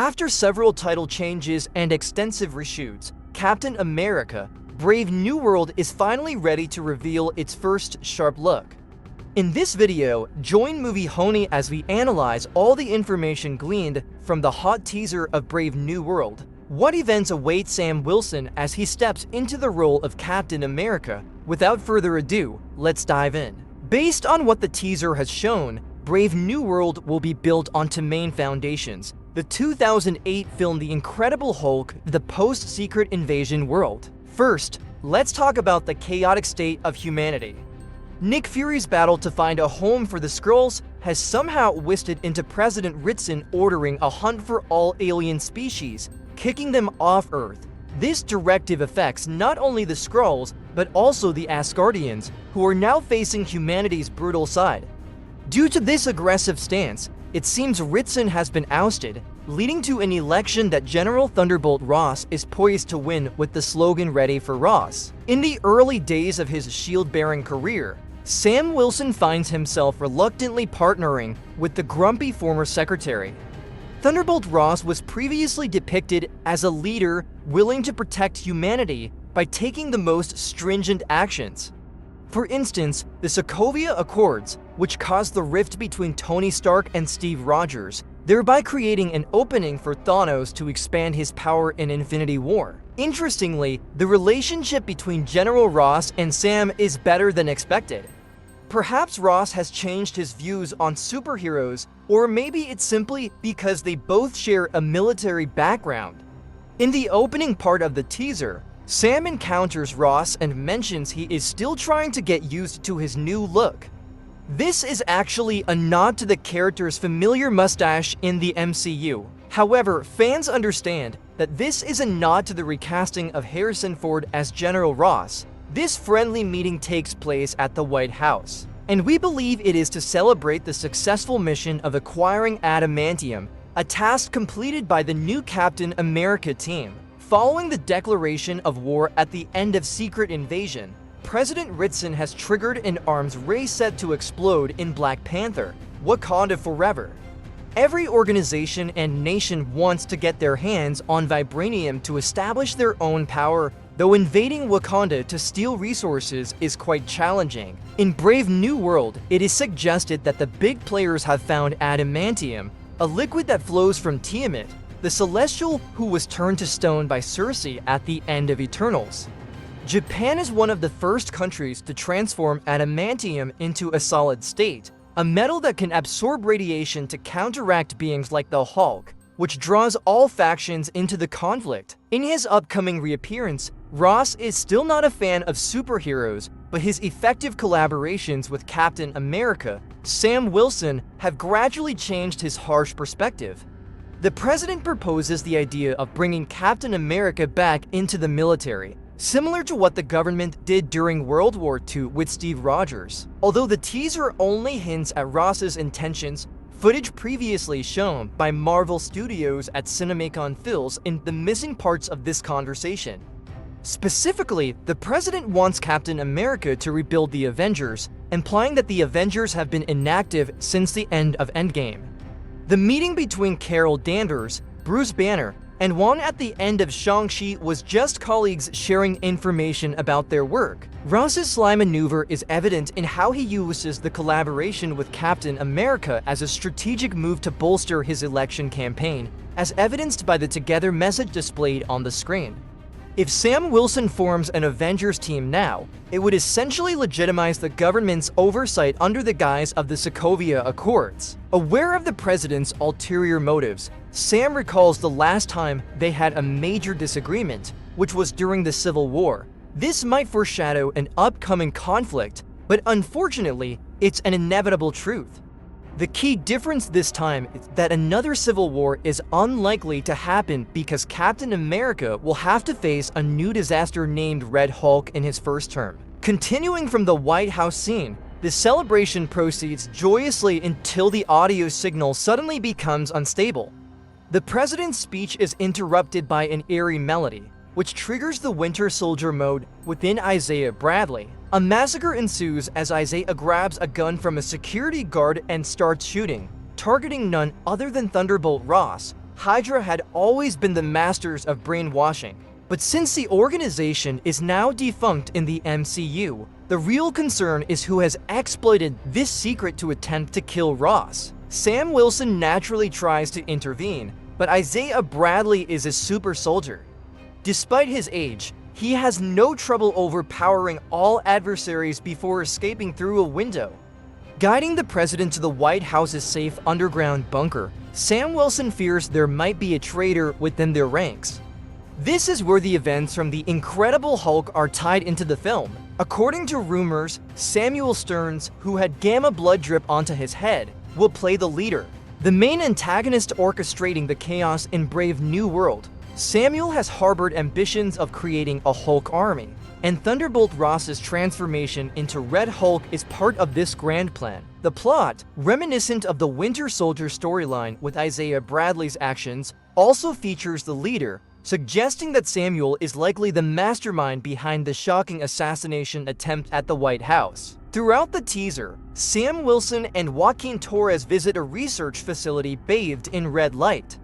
After several title changes and extensive reshoots, Captain America: Brave New World is finally ready to reveal its first sharp look. In this video, join Movie Honey as we analyze all the information gleaned from the hot teaser of Brave New World. What events await Sam Wilson as he steps into the role of Captain America? Without further ado, let's dive in. Based on what the teaser has shown, Brave New World will be built onto main foundations. The 2008 film The Incredible Hulk, the post-Secret Invasion world. First, let's talk about the chaotic state of humanity. Nick Fury's battle to find a home for the Skrulls has somehow twisted into President Ritson ordering a hunt for all alien species, kicking them off Earth. This directive affects not only the Skrulls, but also the Asgardians, who are now facing humanity's brutal side. Due to this aggressive stance, it seems Ritson has been ousted, leading to an election that General Thunderbolt Ross is poised to win with the slogan "Ready for Ross." In the early days of his shield-bearing career, Sam Wilson finds himself reluctantly partnering with the grumpy former secretary. Thunderbolt Ross was previously depicted as a leader willing to protect humanity by taking the most stringent actions. For instance, the Sokovia Accords, which caused the rift between Tony Stark and Steve Rogers, thereby creating an opening for Thanos to expand his power in Infinity War. Interestingly, the relationship between General Ross and Sam is better than expected. Perhaps Ross has changed his views on superheroes, or maybe it's simply because they both share a military background. In the opening part of the teaser, Sam encounters Ross and mentions he is still trying to get used to his new look. This is actually a nod to the character's familiar mustache in the MCU. However, fans understand that this is a nod to the recasting of Harrison Ford as General Ross. This friendly meeting takes place at the White House, and we believe it is to celebrate the successful mission of acquiring adamantium, a task completed by the new Captain America team. Following the declaration of war at the end of Secret Invasion, President Ritson has triggered an arms race set to explode in Black Panther: Wakanda Forever. Every organization and nation wants to get their hands on vibranium to establish their own power, though invading Wakanda to steal resources is quite challenging. In Brave New World, it is suggested that the big players have found adamantium, a liquid that flows from Tiamat, the Celestial who was turned to stone by Cersei at the end of Eternals. Japan is one of the first countries to transform adamantium into a solid state, a metal that can absorb radiation to counteract beings like the Hulk, which draws all factions into the conflict. In his upcoming reappearance, Ross is still not a fan of superheroes, but his effective collaborations with Captain America, Sam Wilson, have gradually changed his harsh perspective. The president proposes the idea of bringing Captain America back into the military, similar to what the government did during World War II with Steve Rogers. Although the teaser only hints at Ross's intentions, footage previously shown by Marvel Studios at CinemaCon fills in the missing parts of this conversation. Specifically, the president wants Captain America to rebuild the Avengers, implying that the Avengers have been inactive since the end of Endgame. The meeting between Carol Danvers, Bruce Banner, and Wong at the end of Shang-Chi was just colleagues sharing information about their work. Ross's sly maneuver is evident in how he uses the collaboration with Captain America as a strategic move to bolster his election campaign, as evidenced by the together message displayed on the screen. If Sam Wilson forms an Avengers team now, it would essentially legitimize the government's oversight under the guise of the Sokovia Accords. Aware of the president's ulterior motives, Sam recalls the last time they had a major disagreement, which was during the Civil War. This might foreshadow an upcoming conflict, but unfortunately, it's an inevitable truth. The key difference this time is that another civil war is unlikely to happen because Captain America will have to face a new disaster named Red Hulk in his first term. Continuing from the White House scene, the celebration proceeds joyously until the audio signal suddenly becomes unstable. The president's speech is interrupted by an eerie melody, which triggers the Winter Soldier mode within Isaiah Bradley. A massacre ensues as Isaiah grabs a gun from a security guard and starts shooting, targeting none other than Thunderbolt Ross, Hydra had always been the masters of brainwashing. But since the organization is now defunct in the MCU, the real concern is who has exploited this secret to attempt to kill Ross. Sam Wilson naturally tries to intervene, but Isaiah Bradley is a super soldier. Despite his age, he has no trouble overpowering all adversaries before escaping through a window. Guiding the president to the White House's safe underground bunker, Sam Wilson fears there might be a traitor within their ranks. This is where the events from The Incredible Hulk are tied into the film. According to rumors, Samuel Stearns, who had gamma blood drip onto his head, will play the leader, the main antagonist orchestrating the chaos in Brave New World. Samuel has harbored ambitions of creating a Hulk army, and Thunderbolt Ross's transformation into Red Hulk is part of this grand plan. The plot, reminiscent of the Winter Soldier storyline with Isaiah Bradley's actions, also features the leader, suggesting that Samuel is likely the mastermind behind the shocking assassination attempt at the White House. Throughout the teaser, Sam Wilson and Joaquin Torres visit a research facility bathed in red light.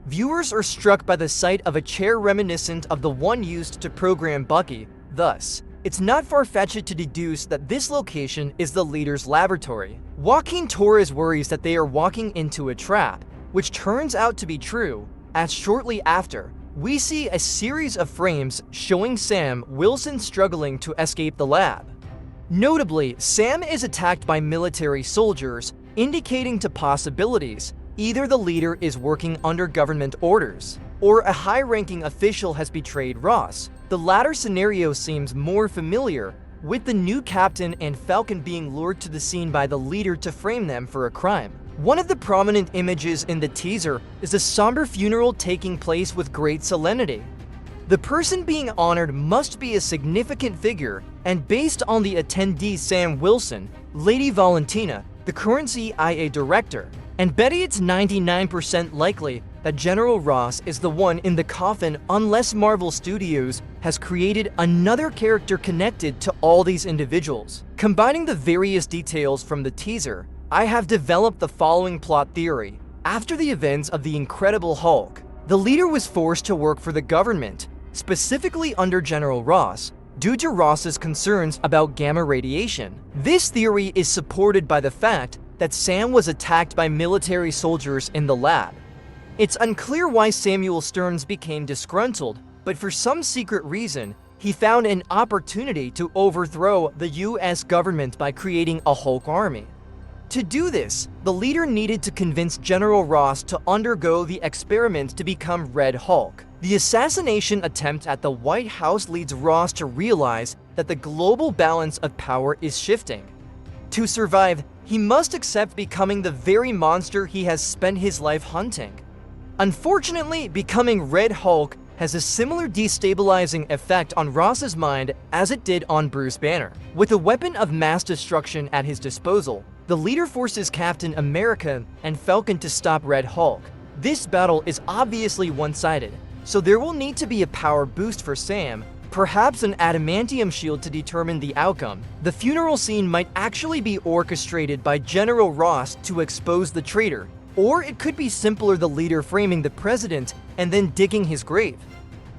Viewers are struck by the sight of a chair reminiscent of the one used to program Bucky. Thus, it's not far-fetched to deduce that this location is the leader's laboratory. Joaquin Torres worries that they are walking into a trap, which turns out to be true, as shortly after, we see a series of frames showing Sam Wilson struggling to escape the lab. Notably, Sam is attacked by military soldiers, indicating two possibilities. Either the leader is working under government orders, or a high-ranking official has betrayed Ross. The latter scenario seems more familiar, with the new Captain and Falcon being lured to the scene by the leader to frame them for a crime. One of the prominent images in the teaser is a somber funeral taking place with great solemnity. The person being honored must be a significant figure, and based on the attendee Sam Wilson, Lady Valentina, the current CIA director, and Betty, it's 99% likely that General Ross is the one in the coffin unless Marvel Studios has created another character connected to all these individuals. Combining the various details from the teaser, I have developed the following plot theory. After the events of The Incredible Hulk, the leader was forced to work for the government, specifically under General Ross, due to Ross's concerns about gamma radiation. This theory is supported by the fact that Sam was attacked by military soldiers in the lab. It's unclear why Samuel Stearns became disgruntled, but for some secret reason, he found an opportunity to overthrow the US government by creating a Hulk army. To do this, the leader needed to convince General Ross to undergo the experiment to become Red Hulk. The assassination attempt at the White House leads Ross to realize that the global balance of power is shifting. To survive, he must accept becoming the very monster he has spent his life hunting. Unfortunately, becoming Red Hulk has a similar destabilizing effect on Ross's mind as it did on Bruce Banner. With a weapon of mass destruction at his disposal, the leader forces Captain America and Falcon to stop Red Hulk. This battle is obviously one-sided, so there will need to be a power boost for Sam, perhaps an adamantium shield to determine the outcome. The funeral scene might actually be orchestrated by General Ross to expose the traitor, or it could be simpler the leader framing the president and then digging his grave.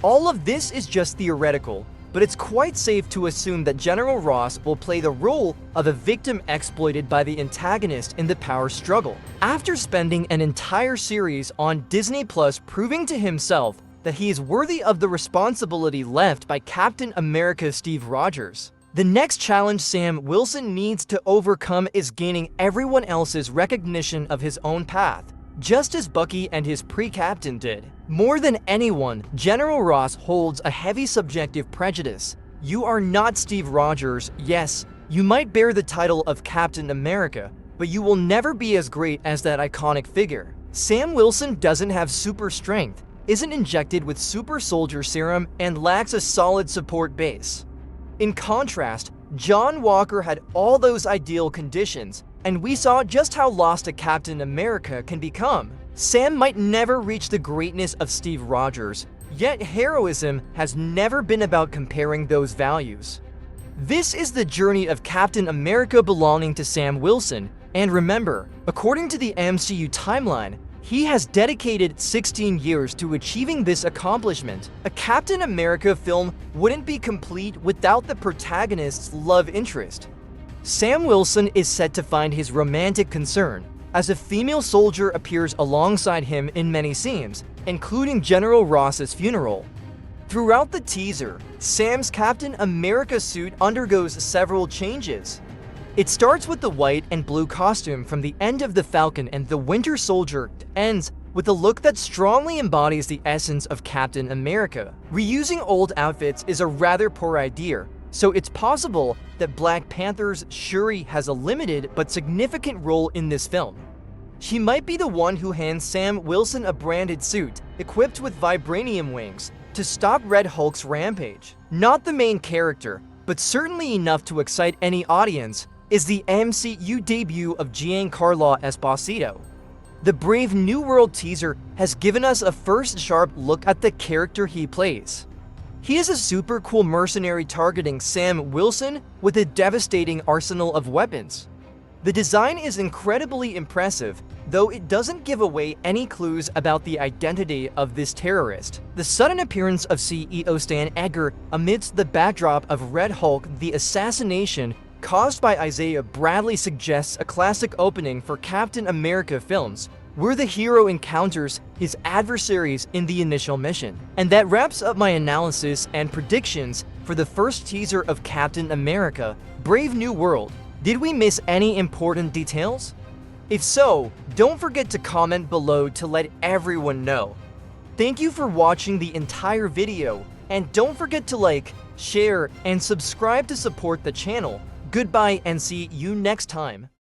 All of this is just theoretical, but it's quite safe to assume that General Ross will play the role of a victim exploited by the antagonist in the power struggle. After spending an entire series on Disney Plus proving to himself that he is worthy of the responsibility left by Captain America Steve Rogers, the next challenge Sam Wilson needs to overcome is gaining everyone else's recognition of his own path, just as Bucky and his pre-captain did. More than anyone, General Ross holds a heavy subjective prejudice. You are not Steve Rogers. Yes, you might bear the title of Captain America, but you will never be as great as that iconic figure. Sam Wilson doesn't have super strength, isn't injected with super soldier serum, and lacks a solid support base. In contrast, John Walker had all those ideal conditions, and we saw just how lost a Captain America can become. Sam might never reach the greatness of Steve Rogers, yet heroism has never been about comparing those values. This is the journey of Captain America belonging to Sam Wilson, and remember, according to the MCU timeline, He has dedicated 16 years to achieving this accomplishment. A Captain America film wouldn't be complete without the protagonist's love interest. Sam Wilson is set to find his romantic concern, as a female soldier appears alongside him in many scenes, including General Ross's funeral. Throughout the teaser, Sam's Captain America suit undergoes several changes. It starts with the white and blue costume from the end of the Falcon and the Winter Soldier, ends with a look that strongly embodies the essence of Captain America. Reusing old outfits is a rather poor idea, so it's possible that Black Panther's Shuri has a limited but significant role in this film. She might be the one who hands Sam Wilson a branded suit, equipped with vibranium wings, to stop Red Hulk's rampage. Not the main character, but certainly enough to excite any audience, is the MCU debut of Giancarlo Esposito. The Brave New World teaser has given us a first sharp look at the character he plays. He is a super cool mercenary targeting Sam Wilson with a devastating arsenal of weapons. The design is incredibly impressive, though it doesn't give away any clues about the identity of this terrorist. The sudden appearance of CEO Stan Edgar amidst the backdrop of Red Hulk, the assassination caused by Isaiah Bradley, suggests a classic opening for Captain America films, where the hero encounters his adversaries in the initial mission. And that wraps up my analysis and predictions for the first teaser of Captain America: Brave New World. Did we miss any important details? If so, don't forget to comment below to let everyone know. Thank you for watching the entire video, and don't forget to like, share, and subscribe to support the channel. Goodbye and see you next time.